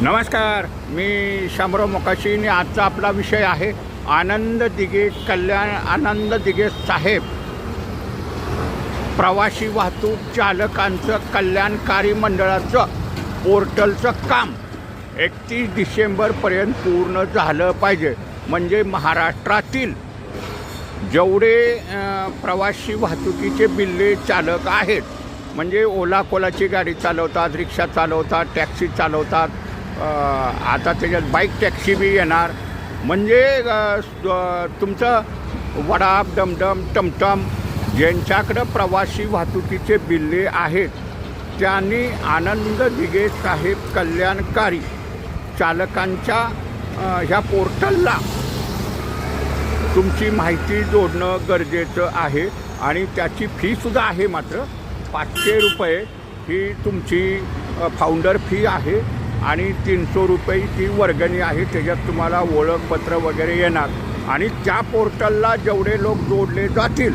नमस्कार, मी शामराव मोकाशी आणि आजचा आपला विषय आहे आनंद दिघे आनंद दिघे साहेब प्रवासी वाहतूक चालकांचं कल्याणकारी मंडळाचं पोर्टलचं काम 31 डिसेंबरपर्यंत पूर्ण झालं पाहिजे. म्हणजे महाराष्ट्रातील जेवढे प्रवासी वाहतुकीचे बिल्ले चालक आहेत, म्हणजे ओला कोलाची गाडी चालवतात, रिक्षा चालवतात, टॅक्सी चालवतात, आता त्याच्यात बाईक टॅक्सी बी येणार. म्हणजे तुमचं वडा, डमडम, टमटम ज्यांच्याकडं प्रवासी वाहतुकीचे बिल्ले आहेत त्यांनी आनंद दिघे साहेब कल्याणकारी चालकांच्या ह्या पोर्टलला तुमची माहिती जोडणं गरजेचं आहे. आणि त्याची फीसुद्धा आहे, मात्र 500 रुपये ही तुमची फाउंडर फी आहे आणि 300 रुपये ती वर्गणी आहे. त्याच्यात तुम्हाला ओळखपत्र वगैरे येणार. आणि त्या पोर्टलला जेवढे लोक जोडले जातील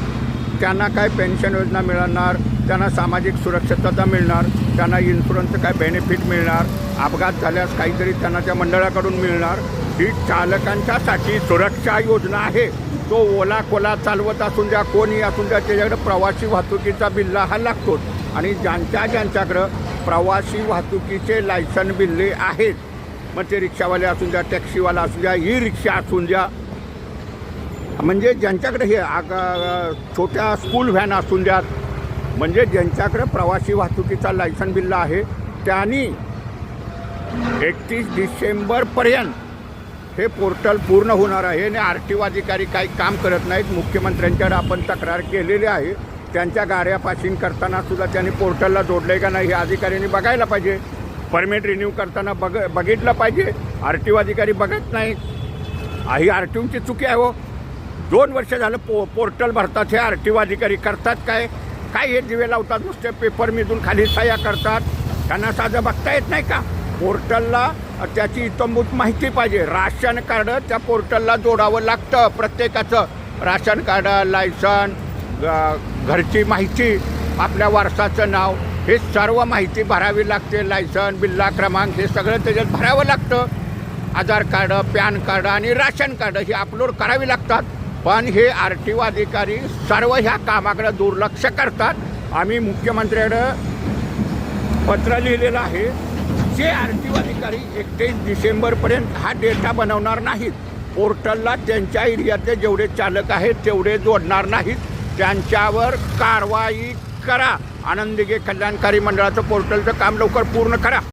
त्यांना काय पेन्शन योजना मिळणार, त्यांना सामाजिक सुरक्षितता मिळणार, त्यांना इन्शुरन्सचं काय बेनिफिट मिळणार, अपघात झाल्यास काहीतरी त्यांना त्या मंडळाकडून मिळणार. ही चालकांच्यासाठी सुरक्षा योजना आहे. तो ओला कोला चालवत असून द्या, कोणी असून द्या, त्याच्याकडं प्रवासी वाहतुकीचा बिल्ला हा लागतोच. आणि ज्यांच्याकडं प्रवासी वाहतुकीचे लायसन बिल्ले आहेत, मग ते रिक्षावाले असून द्या, टॅक्सीवाला असून द्या, ई रिक्षा असून द्या, म्हणजे ज्यांच्याकडे हे छोट्या स्कूल व्हॅन असून द्यात, म्हणजे ज्यांच्याकडे प्रवासी वाहतुकीचा लायसन बिल्ला आहे त्यांनी 31 डिसेंबरपर्यंत हे पोर्टल पूर्ण होणार आहे. आणि RTO अधिकारी काही काम करत नाहीत. मुख्यमंत्र्यांच्याकडे आपण तक्रार केलेली आहे. त्यांच्या गाड्या पासिंग करताना सुद्धा त्यांनी पोर्टलला जोडलं आहे का नाही हे अधिकाऱ्यांनी बघायला पाहिजे. परमिट रिन्यू करताना बघितलं पाहिजे. RTO अधिकारी बघत नाहीत. ही RTOची चुकी आहे. हो, 2 वर्ष झालं पोर्टल भरतात, हे RTO अधिकारी करतात काय? हे दिवे लावतात, नुसते पेपरमधून खाली सह्या करतात. त्यांना साधं बघता येत नाही का? पोर्टलला त्याची इत्थंभूत माहिती पाहिजे. राशन कार्ड त्या पोर्टलला जोडावं लागतं. प्रत्येकाचं राशन कार्ड, लायसन, घरची माहिती, आपल्या वारसाचं नाव, हे सर्व माहिती भरावी लागते. लायसन, बिल्ला क्रमांक हे सगळं त्याच्यात भरावं लागतं. आधार कार्ड, पॅन कार्ड आणि राशन कार्ड ही अपलोड करावी लागतात. पण हे RTO अधिकारी सर्व ह्या कामाकडे दुर्लक्ष करतात. आम्ही मुख्यमंत्र्यांकडे पत्र लिहिलेलं आहे. जे RTO अधिकारी 31 डिसेंबरपर्यंत हा डेटा बनवणार नाहीत, पोर्टलला त्यांच्या एरियातले जेवढे चालक आहेत तेवढे जोडणार नाहीत, त्यांच्यावर कारवाई करा. आनंद दिघे कल्याणकारी मंडळाचं पोर्टलचं काम लवकर पूर्ण करा.